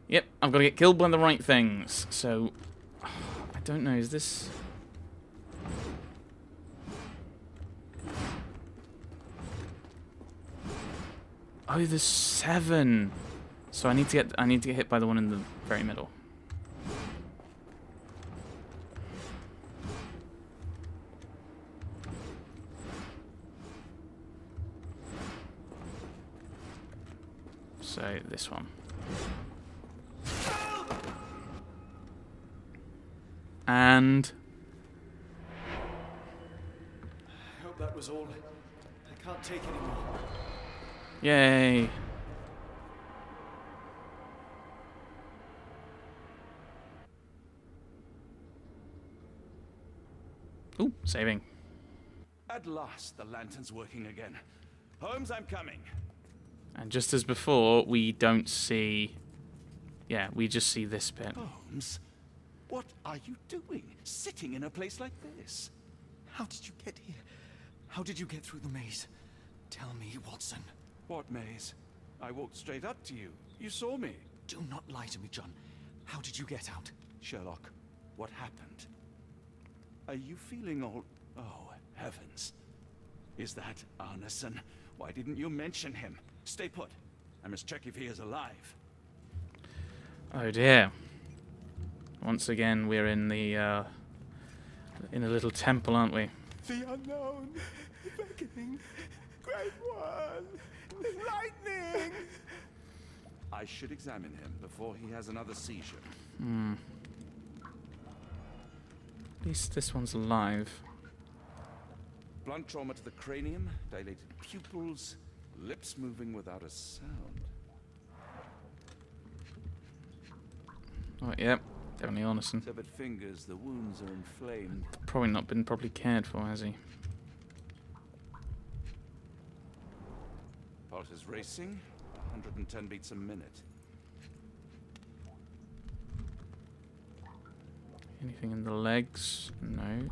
Yep, I've got to get killed by the right things. So, I don't know, is this... Oh, there's 7. So I need to get hit by the one in the very middle. So this one. And I hope that was all. I can't take anymore. yay. Ooh, saving. At last, the lantern's working again. Holmes, I'm coming. And just as before, we don't see... Yeah, we just see this bit. Holmes, what are you doing? Sitting in a place like this? How did you get here? How did you get through the maze? Tell me, Watson. What maze? I walked straight up to you. You saw me. Do not lie to me, John. How did you get out? Sherlock, what happened? Are you feeling all... Oh, heavens. Is that Arneson? Why didn't you mention him? Stay put. I must check if he is alive. Oh dear. Once again, we're in the in a little temple, aren't we? The unknown, beckoning, great one, lightning. I should examine him before he has another seizure. At least this one's alive. Blunt trauma to the cranium, dilated pupils, lips moving without a sound. Oh, yep. Definitely Arneson. Severed fingers, the wounds are inflamed. Probably not been properly cared for, has he? Pulse is racing, 110 beats a minute. Anything in the legs? No.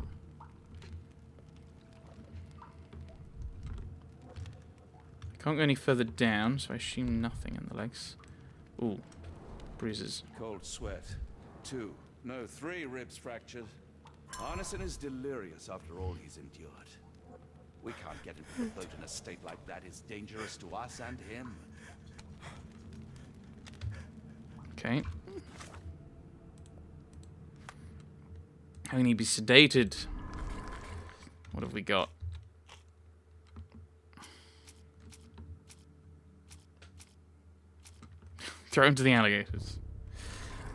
Can't go any further down, so I assume nothing in the legs. Ooh, bruises. Cold sweat. 2, no, 3 ribs fractured. Arneson is delirious after all he's endured. We can't get into the boat in a state like that. It's dangerous to us and him. Okay. I need to be sedated. What have we got? Throw him to the alligators.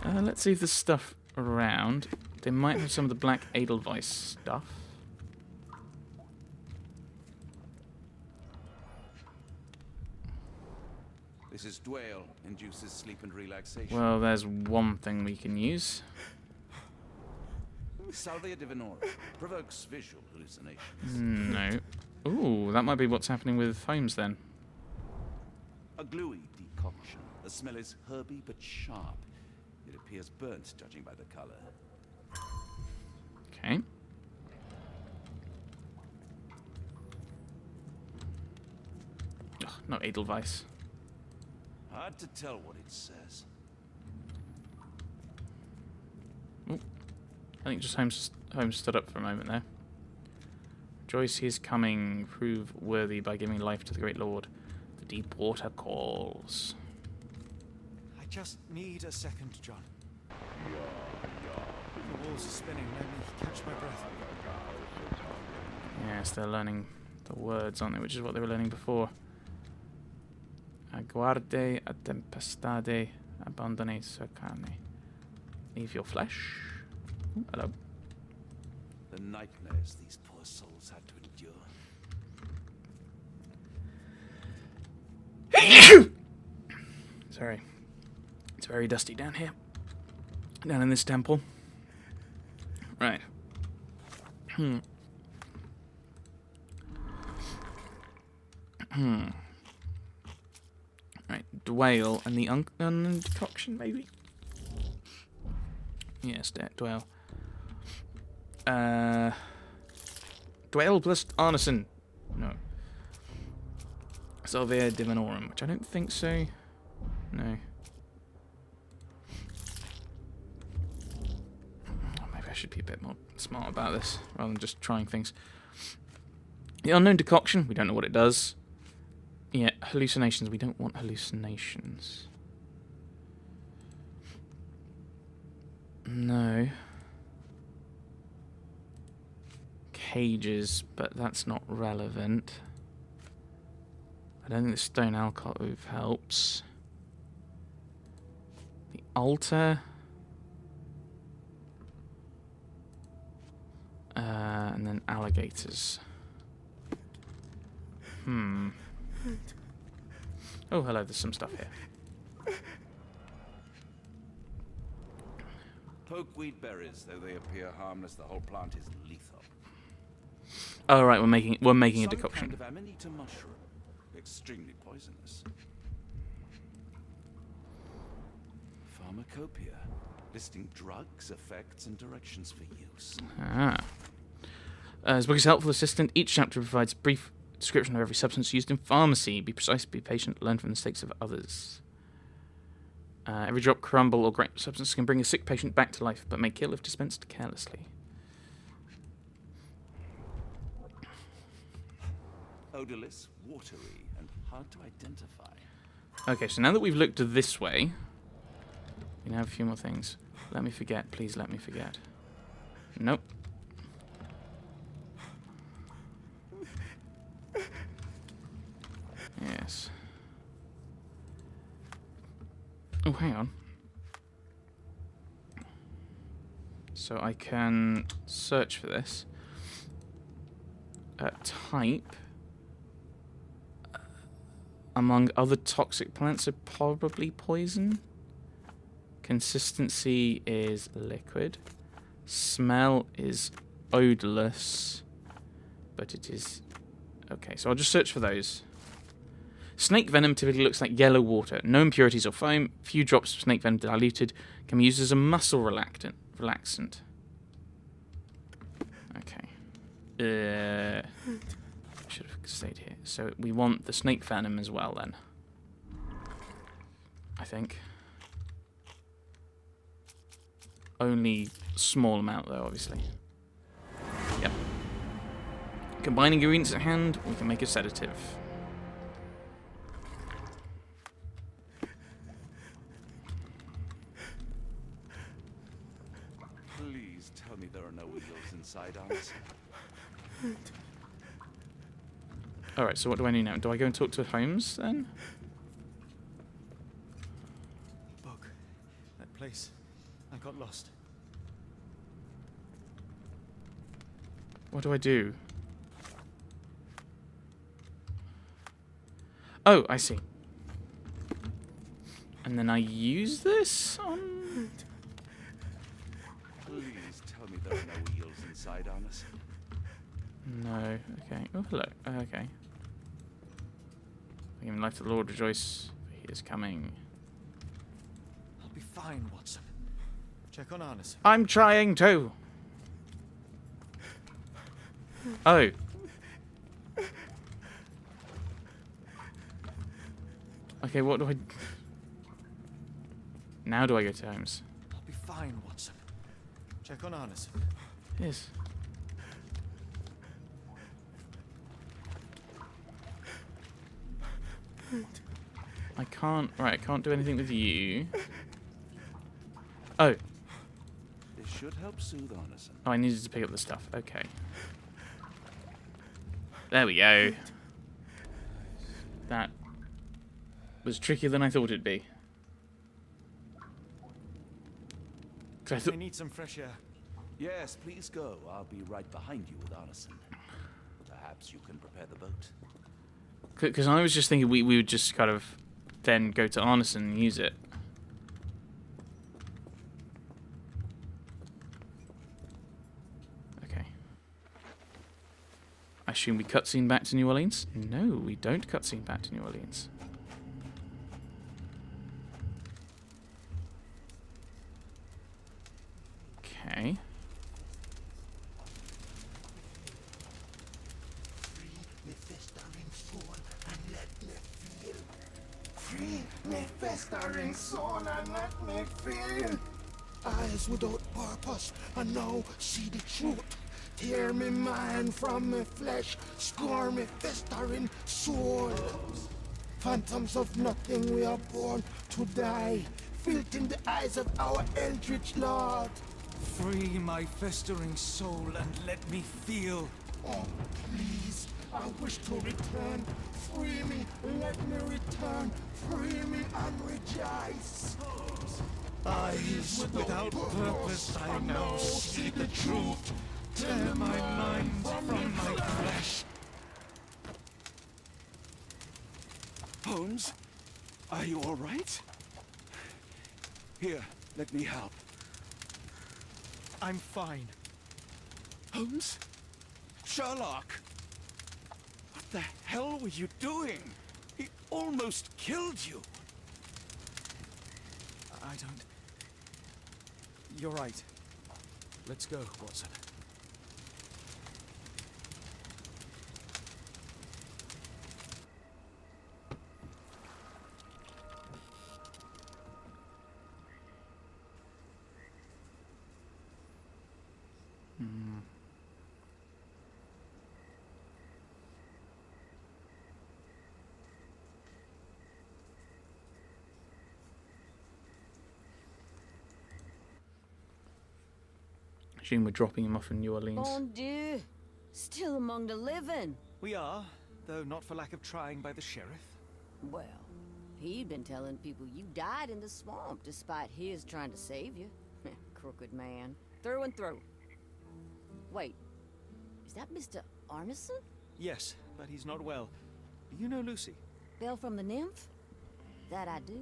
Let's see if there's stuff around. They might have some of the black Edelweiss stuff. This is Dwale, induces sleep and relaxation. Well, there's one thing we can use. Salvia divinorum provokes visual hallucinations. No. Ooh, that might be what's happening with Holmes then. A gluey decoction. The smell is herby but sharp. It appears burnt, judging by the color. Okay. Ugh, no Edelweiss. Hard to tell what it says. Ooh. I think just Holmes stood up for a moment there. Joyce, he is coming. Prove worthy by giving life to the great lord. The deep water calls. I just need a second, John. The walls are spinning. Let me catch my breath. Yes, they're learning the words, aren't they? Which is what they were learning before. Aguarde a tempestade, abandone sua carne. Leave your flesh. Ooh, hello. The nightmares these poor souls had to endure. Sorry. It's very dusty down here. Down in this temple. Right. Right, Dwale and the concoction, maybe? Yes, Dwale. Dwale plus Arneson. No. Salvia divinorum, which I don't think so. No. I should be a bit more smart about this, rather than just trying things. The unknown decoction, we don't know what it does. Yeah, hallucinations, we don't want hallucinations. No. Cages, but that's not relevant. I don't think the stone alcove helps. The altar. And then alligators. Oh, hello, there's some stuff here. Pokeweed berries, though they appear harmless, the whole plant is lethal. Oh, right, we're making a decoction. Some kind of amanita mushroom, extremely poisonous. Pharmacopoeia, listing drugs, effects, and directions for use. This book is a helpful assistant. Each chapter provides a brief description of every substance used in pharmacy. Be precise, be patient, learn from the mistakes of others. Every drop, crumble, or grape substance can bring a sick patient back to life, but may kill if dispensed carelessly. Odorless, watery, and hard to identify. Okay, so now that we've looked this way, we now have a few more things. Let me forget, please let me forget. Nope. Yes. Oh, hang on. So I can search for this. Type. Among other toxic plants are probably poison. Consistency is liquid. Smell is odorless. But it is... Okay, so I'll just search for those. Snake venom typically looks like yellow water. No impurities or foam. Few drops of snake venom diluted. Can be used as a muscle relaxant. Okay. Should have stayed here. So we want the snake venom as well then. I think. Only small amount though, obviously. Yep. Combining ingredients at hand, we can make a sedative. Please tell me there are no wheels inside us. Alright, so what do I need now? Do I go and talk to Holmes then? Book. That place. I got lost. What do I do? Oh, I see. And then I use this on... Please tell me there are no wheels inside us. No. Okay. Oh, hello. Okay. Give life to the Lord, rejoice. He is coming. I'll be fine, Watson. Check on Arneson. I'm trying to. Oh. Okay, what do I... Now do I go to Holmes? I'll be fine, Watson. Check on Arneson. Yes. I can't... Right, I can't do anything with you. Oh. This should help soothe Arneson. Oh, I needed to pick up the stuff. Okay. There we go. That was trickier than I thought it'd be. I need some fresh air. Yes, please go. I'll be right behind you with Arneson. Perhaps you can prepare the boat. Because I was just thinking we would just kind of then go to Arneson and use it. Okay. I assume we cutscene back to New Orleans? No, we don't cutscene back to New Orleans. Okay. Free me festering soul and let me feel. Eyes without purpose, and now see the truth. Tear me mind from me flesh, score me festering soul. Phantoms of nothing, we are born to die, filth in the eyes of our eldritch lord. Free my festering soul and let me feel. Oh, please, I wish to return. Free me, let me return. Free me and rejoice. Eyes without purpose, I now see the truth. Tear my mind from my flesh. Holmes, are you all right? Here, let me help. I'm fine. Holmes? Sherlock! What the hell were you doing? He almost killed you. I don't... You're right. Let's go, Watson. I assume we're dropping him off in New Orleans. Bon Dieu, still among the living. We are, though not for lack of trying by the sheriff. Well, he'd been telling people you died in the swamp despite his trying to save you. Crooked man, through and through. Wait, is that Mr. Arneson? Yes, but he's not well. You know Lucy? Belle from the nymph? That I do.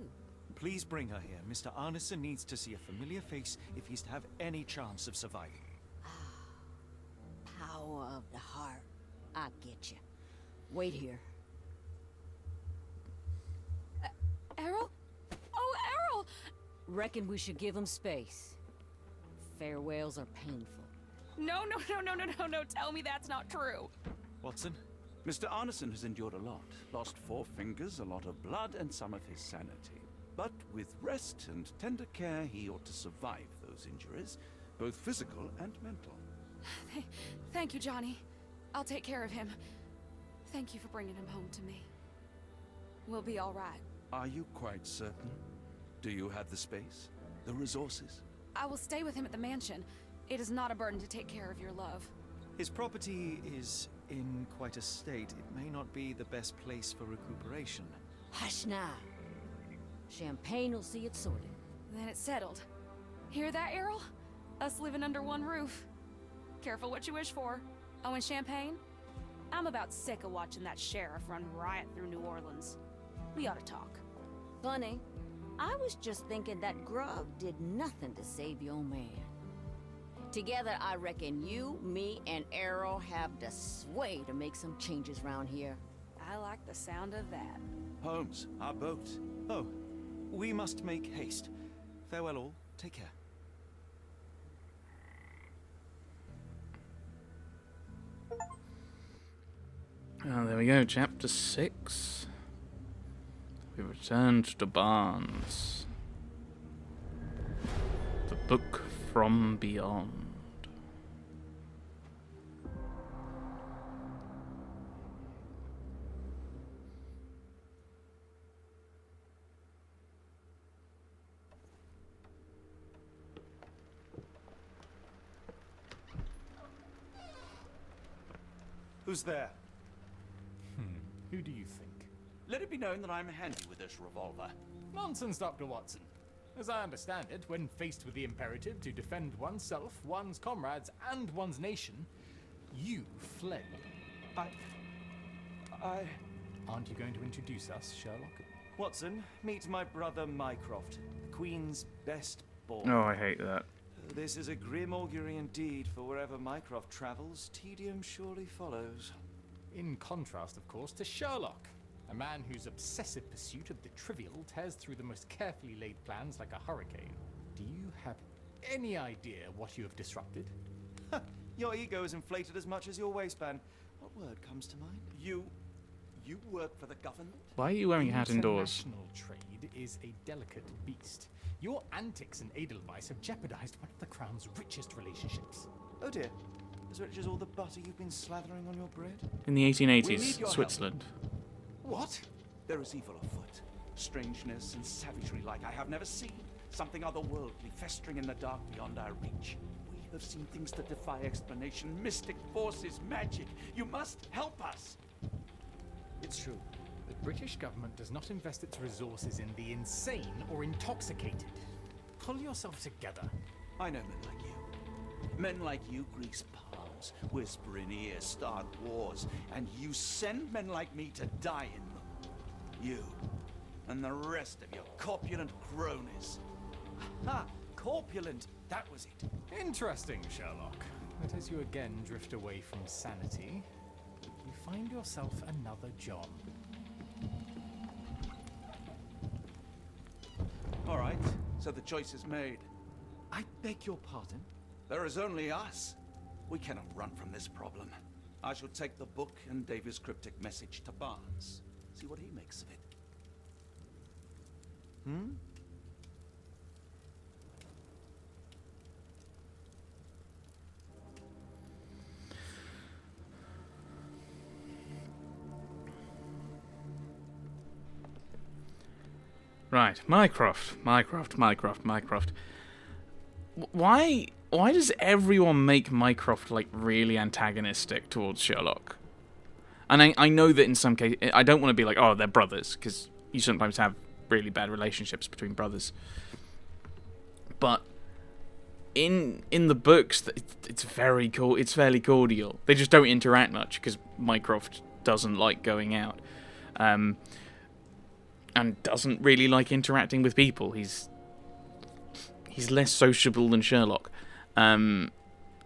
Please bring her here. Mr. Arneson needs to see a familiar face if he's to have any chance of surviving. Power of the heart. I get you. Wait here. Errol? Oh, Errol! Reckon we should give him space. Farewells are painful. No. Tell me that's not true. Watson? Mr. Arneson has endured a lot. Lost 4 fingers, a lot of blood, and some of his sanity. But with rest and tender care, he ought to survive those injuries, both physical and mental. Thank you, Johnny. I'll take care of him. Thank you for bringing him home to me. We'll be all right. Are you quite certain? Do you have the space? The resources? I will stay with him at the mansion. It is not a burden to take care of your love. His property is in quite a state. It may not be the best place for recuperation. Hush now. Champagne will see it sorted. Then it's settled. Hear that, Errol? Us living under one roof. Careful what you wish for. Oh, and champagne? I'm about sick of watching that sheriff run riot through New Orleans. We ought to talk. Funny, I was just thinking that grub did nothing to save your man. Together, I reckon you, me, and Errol have the sway to make some changes around here. I like the sound of that. Holmes, our boat. Oh, we must make haste. Farewell all. Take care. There we go, chapter 6. We returned to Barnes. The Book from Beyond. Who's there? Who do you think? Let it be known that I'm handy with this revolver. Nonsense, Dr. Watson. As I understand it, when faced with the imperative to defend oneself, one's comrades, and one's nation, you fled. I... Aren't you going to introduce us, Sherlock? Watson, meet my brother Mycroft, the Queen's best boy. Oh, I hate that. This is a grim augury indeed, for wherever Mycroft travels, tedium surely follows. In contrast, of course, to Sherlock, a man whose obsessive pursuit of the trivial tears through the most carefully laid plans like a hurricane. Do you have any idea what you have disrupted? Your ego is inflated as much as your waistband. What word comes to mind? You work for the government? Why are you wearing a hat indoors? International trade is a delicate beast. Your antics in Edelweiss have jeopardized one of the Crown's richest relationships. Oh dear. As rich as all the butter you've been slathering on your bread? In the We need 1880s, your Switzerland. What? There is evil afoot. Strangeness and savagery like I have never seen. Something otherworldly festering in the dark beyond our reach. We have seen things that defy explanation. Mystic forces, magic. You must help us. It's true. The British government does not invest its resources in the insane or intoxicated. Pull yourself together. I know men like you. Men like you grease palms, whisper in ears, start wars, and you send men like me to die in them. You and the rest of your corpulent cronies. Ha! Corpulent, that was it. Interesting, Sherlock. But as you again drift away from sanity, you find yourself another John. All right, so the choice is made. I beg your pardon? There is only us. We cannot run from this problem. I shall take the book and Davy's cryptic message to Barnes. See what he makes of it. Right, Mycroft. Why does everyone make Mycroft like really antagonistic towards Sherlock? And I know that in some cases I don't want to be like, oh, they're brothers, because you sometimes have really bad relationships between brothers. But in the books, it's very cool. It's fairly cordial. They just don't interact much because Mycroft doesn't like going out, and doesn't really like interacting with people. He's less sociable than Sherlock, and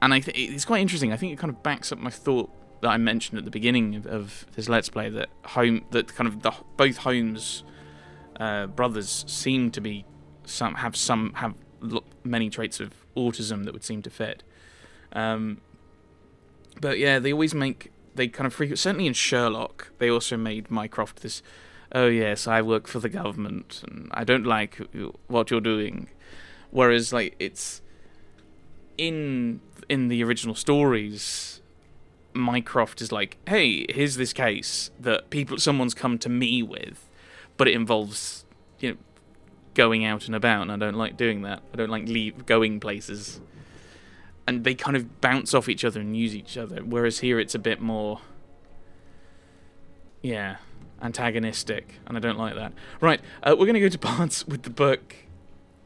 it's quite interesting. I think it kind of backs up my thought that I mentioned at the beginning of this Let's Play, that both Holmes brothers seem to be have many traits of autism that would seem to fit. But yeah, they kind of frequent. Certainly in Sherlock, they also made Mycroft this. Oh yes, I work for the government, and I don't like what you're doing. Whereas, like, it's in the original stories, Mycroft is like, hey, here's this case that someone's come to me with, but it involves, going out and about, and I don't like doing that. I don't like going places. And they kind of bounce off each other and use each other. Whereas here it's a bit more, antagonistic, and I don't like that. Right, we're going to go to Barnes with the book,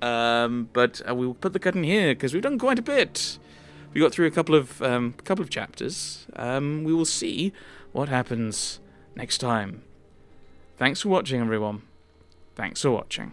but we'll put the curtain here because we've done quite a bit. We got through a couple of chapters. We will see what happens next time. Thanks for watching, everyone. Thanks for watching.